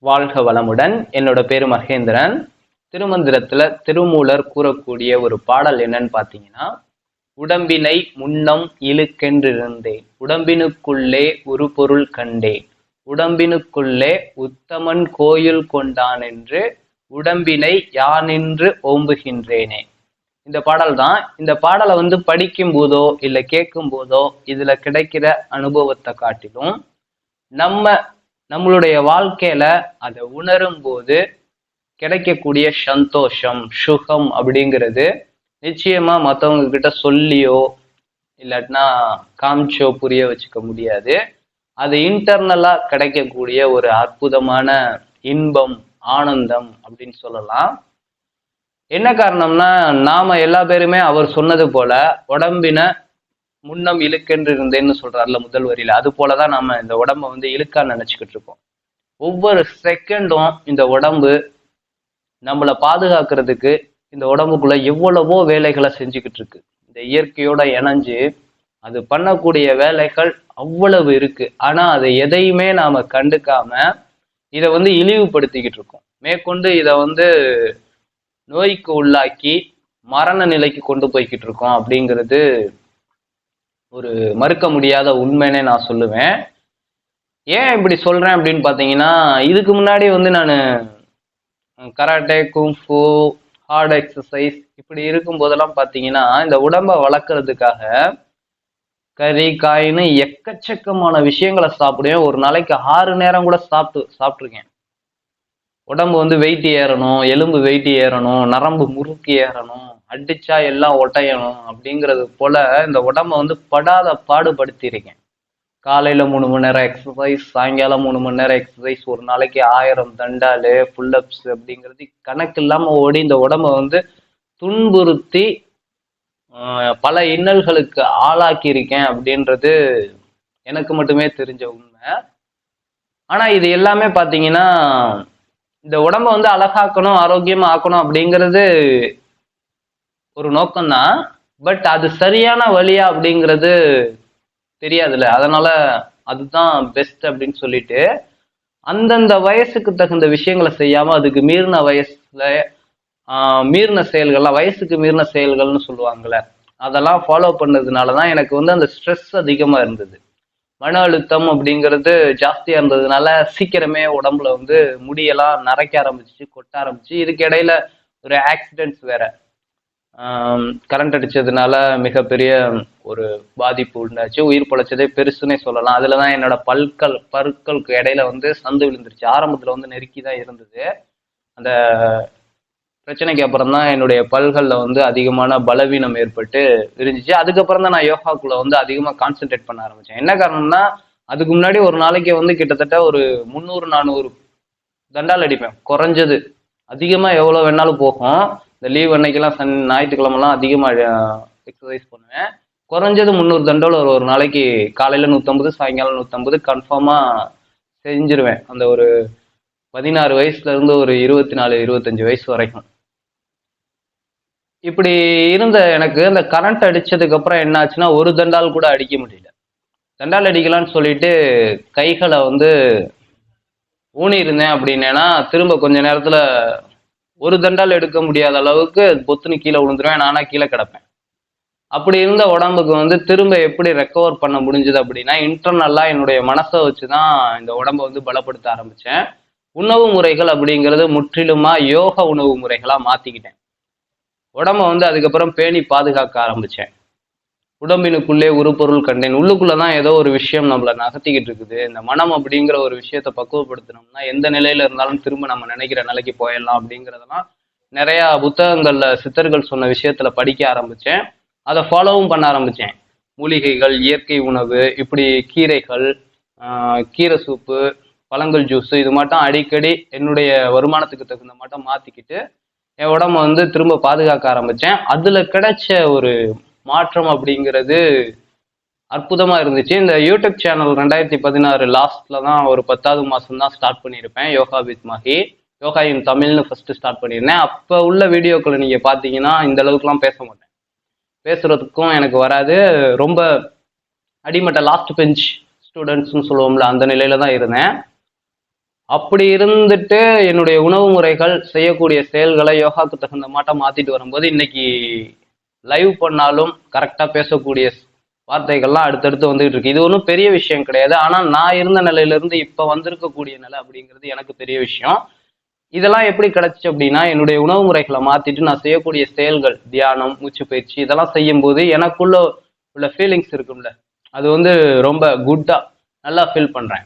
வாழ்க வளமுடன். என்னோட பேரு மகேந்திரன். திருமந்திரத்துல திருமூலர் கூறக்கூடிய ஒரு பாடல் என்னன்னு பாத்தீங்கன்னா, உடம்பினை முன்னம் இழுக்கென்றிருந்தேன், உடம்பினுக்குள்ளே ஒரு பொருள் கண்டேன், உடம்பினுக்குள்ளே உத்தமன் கோயில் கொண்டான் என்று உடம்பினை யானின்று ஓம்புகின்றேனே. இந்த பாடல் தான். இந்த பாடலை படிக்கும் போதோ இல்ல கேட்கும் போதோ இதுல கிடைக்கிற அனுபவத்தை காட்டிலும் நம்மளுடைய வாழ்க்கையில அதை உணரும் போது கிடைக்கக்கூடிய சந்தோஷம், சுகம் அப்படிங்கிறது நிச்சயமா மற்றவங்க கிட்ட சொல்லியோ இல்லாட்டினா காமிச்சோ புரிய வச்சுக்க முடியாது. அது இன்டர்னலா கிடைக்கக்கூடிய ஒரு அற்புதமான இன்பம், ஆனந்தம் அப்படின்னு சொல்லலாம். என்ன காரணம்னா, நாம எல்லா பேருமே அவர் சொன்னது போல உடம்பின முன்னம் இழுக்கென்று இருந்தேன்னு சொல்றாருல முதல் வரியில, அது போலதான் நாம இந்த உடம்ப இழுக்கா நினைச்சுக்கிட்டு இருக்கோம். ஒவ்வொரு செகண்டும் இந்த உடம்பு நம்மளை பாதுகாக்கிறதுக்கு இந்த உடம்புக்குள்ள எவ்வளவோ வேலைகளை செஞ்சுக்கிட்டு இருக்கு. இந்த இயற்கையோட இணைஞ்சு அது பண்ணக்கூடிய வேலைகள் அவ்வளவு இருக்கு. ஆனா அதை எதையுமே நாம கண்டுக்காம இதை இழிவுபடுத்திக்கிட்டு இருக்கோம். மேற்கொண்டு இதை நோய்க்கு உள்ளாக்கி மரண நிலைக்கு கொண்டு போய்கிட்டு இருக்கோம் அப்படிங்கிறது ஒரு மறுக்க முடியாத உண்மைன்னே நான் சொல்லுவேன். ஏன் இப்படி சொல்றேன் அப்படின்னு பாத்தீங்கன்னா, இதுக்கு முன்னாடி நான் கராட்டே, குங்ஃபு, ஹார்ட் எக்ஸசைஸ் இப்படி இருக்கும் போதெல்லாம் பாத்தீங்கன்னா, இந்த உடம்ப வளர்க்கறதுக்காக கறி காயின்னு எக்கச்சக்கமான விஷயங்களை சாப்பிடுவேன். ஒரு நாளைக்கு 6 நேரம் கூட சாப்பிட்டுருக்கேன். உடம்பு வெயிட் ஏறணும், எலும்பு வெயிட் ஏறணும், நரம்பு முறுக்கி ஏறணும், அடிச்சா எல்லாம் ஒட்டையணும் அப்படிங்கிறது போல இந்த உடம்ப படாத பாடுபடுத்தியிருக்கேன். காலையில 3 மணி நேரம் எக்ஸசைஸ், சாயங்காலம் 3 மணி நேரம் எக்ஸசைஸ், ஒரு நாளைக்கு 1000 தண்டாலு, புல்லப்ஸ் அப்படிங்கிறது கணக்கு இல்லாம ஓடி இந்த உடம்ப துன்புறுத்தி பல இன்னல்களுக்கு ஆளாக்கி இருக்கேன் அப்படின்றது எனக்கு மட்டுமே தெரிஞ்ச உண்மை. ஆனா இது எல்லாமே பாத்தீங்கன்னா, இந்த உடம்ப அழகாக்கணும், ஆரோக்கியமா ஆக்கணும் அப்படிங்கிறது ஒரு நோக்கம்தான். பட் அது சரியான வழியா அப்படிங்கிறது தெரியாதுல்ல. அதனால அதுதான் பெஸ்ட் அப்படின்னு சொல்லிட்டு அந்தந்த வயசுக்கு தகுந்த விஷயங்களை செய்யாம அதுக்கு மீறின வயசுல மீறின செயல்கள்லாம், வயசுக்கு மீறின செயல்கள்னு சொல்லுவாங்கல்ல, அதெல்லாம் ஃபாலோ பண்ணதுனாலதான் எனக்கு அந்த ஸ்ட்ரெஸ் அதிகமா இருந்தது. மன அழுத்தம் அப்படிங்கிறது ஜாஸ்தியா இருந்ததுனால சீக்கிரமே உடம்புல முடியெல்லாம் நரைக்க ஆரம்பிச்சு, கொட்ட ஆரம்பிச்சு. இதுக்கு இடையில ஒரு ஆக்சிடென்ட்ஸ் வேற, கரண்ட் அடிச்சதுனால மிகப்பெரிய ஒரு பாதிப்பு உண்டாச்சு. உயிர் பொழைச்சதே பெருசுன்னே சொல்லலாம். அதுலதான் என்னோட பற்களுக்கு இடையில சந்து விழுந்துருச்சு. ஆரம்பத்துல நெருக்கிதான் இருந்தது. அந்த பிரச்சனைக்கு அப்புறம் தான் என்னுடைய பல்கள்ல அதிகமான பலவீனம் ஏற்பட்டு இருந்துச்சு. அதுக்கப்புறம் தான் நான் யோகாக்குள்ள அதிகமா கான்சென்ட்ரேட் பண்ண ஆரம்பிச்சேன். என்ன காரணம்னா, அதுக்கு முன்னாடி ஒரு நாளைக்கு கிட்டத்தட்ட ஒரு 300-400 தண்டால் அடிப்பேன் குறைஞ்சது. அதிகமா எவ்வளவு வேணாலும் போகும். இந்த லீவ் அன்னைக்கெல்லாம் ஞாயிற்றுக்கிழமெல்லாம் அதிகமா எக்ஸசைஸ் பண்ணுவேன். குறைஞ்சது 300 தண்டோல் ஒரு நாளைக்கு. காலையில 150, சாயங்காலம் 150 கன்ஃபார்மா செஞ்சிருவேன். அந்த ஒரு 16 வயசுல இருந்து ஒரு 24-25 வயசு வரைக்கும். இப்படி இருந்த எனக்கு அந்த கரண்ட் அடிச்சதுக்கு அப்புறம் என்ன ஆச்சுன்னா, ஒரு தண்டால் கூட அடிக்க முடியல. தண்டால் அடிக்கலான்னு சொல்லிட்டு கைகளை ஊனி இருந்தேன். அப்படின்னா திரும்ப கொஞ்ச நேரத்துல ஒரு தண்டால் எடுக்க முடியாத அளவுக்கு பொத்துன்னு கீழே விழுந்துருவேன். நானா கீழே கிடப்பேன். அப்படி இருந்த உடம்புக்கு திரும்ப எப்படி ரெக்கவர் பண்ண முடிஞ்சது அப்படின்னா, இன்டர்னல்லா என்னுடைய மனசை வச்சுதான் இந்த உடம்ப பலப்படுத்த ஆரம்பிச்சேன். உணவு முறைகள் அப்படிங்கிறது முற்றிலுமா யோக உணவு முறைகளா மாத்திக்கிட்டேன். உடம்ப அதுக்கப்புறம் பேணி பாதுகாக்க ஆரம்பிச்சேன். உடம்பினுக்குள்ளே ஒரு பொருள் கண்டேன். உள்ளுக்குள்ளதான் ஏதோ ஒரு விஷயம் நம்மள நகர்த்திக்கிட்டு இருக்குது. இந்த மனம் அப்படிங்கிற ஒரு விஷயத்த பக்குவப்படுத்தணும்னா எந்த நிலையில இருந்தாலும் திரும்ப நம்ம நினைக்கிற நிலைக்கு போயிடலாம் அப்படிங்கிறதெல்லாம் நிறைய புத்தகங்கள்ல சித்தர்கள் சொன்ன விஷயத்துல படிக்க ஆரம்பிச்சேன். அதை ஃபாலோவும் பண்ண ஆரம்பிச்சேன். மூலிகைகள், இயற்கை உணவு, இப்படி கீரைகள், கீரை சூப்பு, பழங்கள் ஜூஸ், இது மட்டும் அடிக்கடி என்னுடைய வருமானத்துக்கு தகுந்த மட்டும் மாத்திக்கிட்டு என் உடம்ப திரும்ப பாதுகாக்க ஆரம்பிச்சேன். அதுல கிடைச்ச ஒரு மாற்றம் அப்படிங்கிறது அற்புதமா இருந்துச்சு. இந்த யூடியூப் சேனல் 2016 லாஸ்ட்ல தான், ஒரு 10வது மாசம் தான் ஸ்டார்ட் பண்ணியிருப்பேன். யோகா வித் மகி, யோகா இன் தமிழ்னு ஃபர்ஸ்ட் ஸ்டார்ட் பண்ணியிருந்தேன். அப்ப உள்ள வீடியோக்களை நீங்க பாத்தீங்கன்னா இந்த அளவுக்குலாம் பேச மாட்டேன். பேசுறதுக்கும் எனக்கு வராது. ரொம்ப அடிமட்ட லாஸ்ட் பெஞ்ச் ஸ்டூடெண்ட்ஸ்னு சொல்லுவோம்ல, அந்த நிலையில தான் இருந்தேன். அப்படி இருந்துட்டு என்னுடைய உணவு முறைகள் செய்யக்கூடிய செயல்களை யோகாக்கு தகுந்த மாட்டம் மாத்திட்டு வரும்போது இன்னைக்கு லைவ் பண்ணாலும் கரெக்டா பேசக்கூடிய வார்த்தைகள்லாம் அடுத்தடுத்து வந்துகிட்டு இருக்கு. இது ஒன்றும் பெரிய விஷயம் கிடையாது. ஆனா நான் இருந்த நிலையில இருந்து இப்ப வந்திருக்கக்கூடிய நிலை அப்படிங்கிறது எனக்கு பெரிய விஷயம். இதெல்லாம் எப்படி கிடைச்சிச்சு அப்படின்னா, என்னுடைய உணவு முறைகளை மாத்திட்டு நான் செய்யக்கூடிய செயல்கள், தியானம், மூச்சு பயிற்சி இதெல்லாம் செய்யும் போது எனக்குள்ள உள்ள ஃபீலிங்ஸ் இருக்கும்ல, அது வந்து ரொம்ப குட்டா நல்லா ஃபீல் பண்றேன்.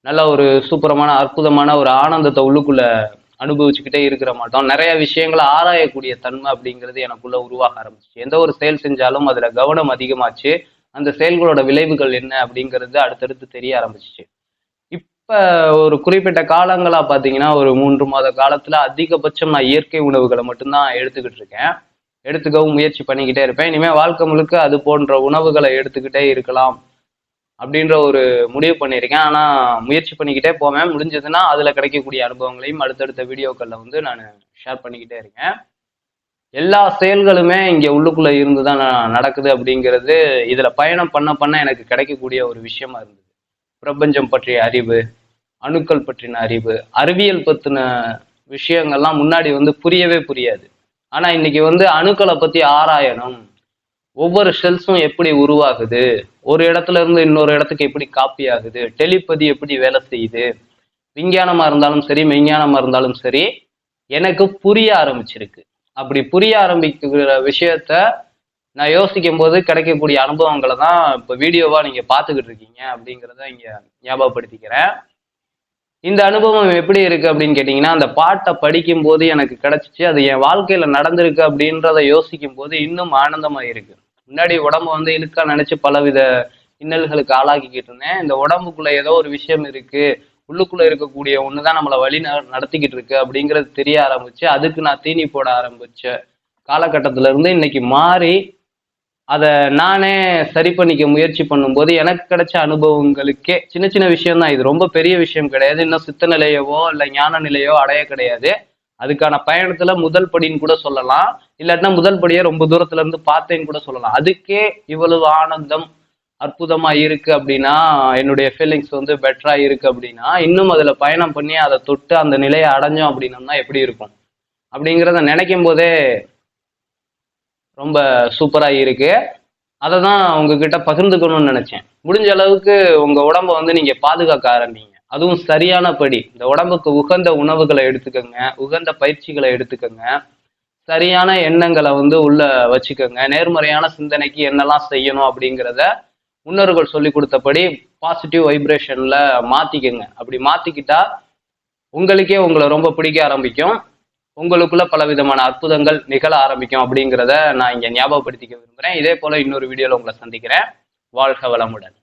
நல்ல ஒரு சூப்பரமான அற்புதமான ஒரு ஆனந்தத்தை உள்ளுக்குள்ள அனுபவிச்சுக்கிட்டே இருக்கிற மாட்டோம். நிறைய விஷயங்களை ஆராயக்கூடிய தன்மை அப்படிங்கிறது எனக்குள்ள உருவாக ஆரம்பிச்சு. எந்த ஒரு செயல் செஞ்சாலும் அதுல கவனம் அதிகமாச்சு. அந்த செயல்களோட விளைவுகள் என்ன அப்படிங்கிறது அடுத்தடுத்து தெரிய ஆரம்பிச்சிச்சு. இப்ப ஒரு குறிப்பிட்ட காலங்களா பாத்தீங்கன்னா ஒரு 3 மாத காலத்துல அதிகபட்சம் நான் இயற்கை உணவுகளை மட்டும்தான் எடுத்துக்கிட்டு இருக்கேன். எடுத்துக்கவும் முயற்சி பண்ணிக்கிட்டே இருப்பேன். இனிமே வாழ்க்கை முழுக்க அது போன்ற உணவுகளை எடுத்துக்கிட்டே இருக்கலாம் அப்படின்ற ஒரு முடிவு பண்ணியிருக்கேன். ஆனா முயற்சி பண்ணிக்கிட்டே போவேன். முடிஞ்சதுன்னா அதுல கிடைக்கக்கூடிய அனுபவங்களையும் அடுத்தடுத்த வீடியோக்கள்ல வந்து நான் ஷேர் பண்ணிக்கிட்டே இருக்கேன். எல்லா செயல்களுமே இங்க உள்ளுக்குள்ள இருந்துதான் நடக்குது அப்படிங்கிறது இதுல பயணம் பண்ண பண்ண எனக்கு கிடைக்கக்கூடிய ஒரு விஷயமா இருந்தது. பிரபஞ்சம் பற்றிய அறிவு, அணுக்கள் பற்றின அறிவு, அறிவியல் பத்தின விஷயங்கள்லாம் முன்னாடி வந்து புரியவே புரியாது. ஆனா இன்னைக்கு வந்து அணுக்களை பத்தி ஆராயணும், ஒவ்வொரு செல்ஸும் எப்படி உருவாகுது, ஒரு இடத்துல இருந்து இன்னொரு இடத்துக்கு எப்படி காப்பி ஆகுது, டெலிபதி எப்படி வேலை செய்யுது, விஞ்ஞானமா இருந்தாலும் சரி மெய்ஞானமா இருந்தாலும் சரி எனக்கு புரிய ஆரம்பிச்சிருக்கு. அப்படி புரிய ஆரம்பிக்கிற விஷயத்த நான் யோசிக்கும் போது கிடைக்கக்கூடிய அனுபவங்களை தான் இப்ப வீடியோவா நீங்க பாத்துக்கிட்டு இருக்கீங்க அப்படிங்கிறத இங்க ஞாபகப்படுத்திக்கிறேன். இந்த அனுபவம் எப்படி இருக்கு அப்படின்னு கேட்டீங்கன்னா, அந்த பாட்டை படிக்கும் போது எனக்கு கிடைச்சிச்சு. அது என் வாழ்க்கையில நடந்திருக்கு அப்படின்றத யோசிக்கும் போது இன்னும் ஆனந்தமா இருக்கு. முன்னாடி உடம்ப வந்து இழுக்கா நினைச்சு பலவித இன்னல்களுக்கு ஆளாக்கிக்கிட்டு இருந்தேன். இந்த உடம்புக்குள்ள ஏதோ ஒரு விஷயம் இருக்கு, உள்ளுக்குள்ள இருக்கக்கூடிய ஒண்ணுதான் நம்மளை வழி நடத்திக்கிட்டு இருக்கு அப்படிங்கிறது தெரிய ஆரம்பிச்சு, அதுக்கு நான் தீனி போட ஆரம்பிச்ச காலகட்டத்துல இருந்து இன்னைக்கு மாறி அதை நானே சரி பண்ணிக்க முயற்சி பண்ணும்போது எனக்கு கிடைச்ச அனுபவங்களுக்கே சின்ன சின்ன விஷயம் தான், இது ரொம்ப பெரிய விஷயம் கிடையாது. இன்னும் சித்த நிலையவோ இல்லை ஞான நிலையோ அடைய கிடையாது. அதுக்கான பயணத்துல முதல் படின்னு கூட சொல்லலாம். இல்லாட்டினா முதல் படியை ரொம்ப தூரத்துல இருந்து பார்த்தேன்னு கூட சொல்லலாம். அதுக்கே இவ்வளவு ஆனந்தம் அற்புதமா இருக்கு அப்படின்னா, என்னுடைய ஃபீலிங்ஸ் வந்து பெட்டரா இருக்கு அப்படின்னா, இன்னும் அதுல பயணம் பண்ணி அதை தொட்டு அந்த நிலையை அடைஞ்சோம் அப்படின்னம்னா எப்படி இருக்கும் அப்படிங்கிறத நினைக்கும் போதே ரொம்ப சூப்பரா இருக்கு. அதை தான் உங்ககிட்ட பகிர்ந்துக்கணும்னு நினைச்சேன். முடிஞ்ச அளவுக்கு உங்க உடம்ப வந்து நீங்க பாதுகாக்க ஆரம்பிங்க. அதுவும் சரியான படி இந்த உடம்புக்கு உகந்த உணவுகளை எடுத்துக்கோங்க, உகந்த பயிற்சிகளை எடுத்துக்கோங்க, சரியான எண்ணங்களை வந்து உள்ள வச்சுக்கோங்க, நேர்மறையான சிந்தனைக்கு என்னெல்லாம் செய்யணும் அப்படிங்கிறத முன்னோர்கள் சொல்லி கொடுத்தபடி பாசிட்டிவ் வைப்ரேஷன்ல மாத்திக்கோங்க. அப்படி மாத்திக்கிட்டா உங்களுக்கே உங்களை ரொம்ப பிடிக்க ஆரம்பிக்கும். உங்களுக்குள்ள பல விதமான அற்புதங்கள் நிகழ ஆரம்பிக்கும் அப்படிங்கிறத நான் இங்க ஞாபகப்படுத்திக்க விரும்புறேன். இதே போல இன்னொரு வீடியோல உங்களை சந்திக்கிறேன். வாழ்க வளமுடன்.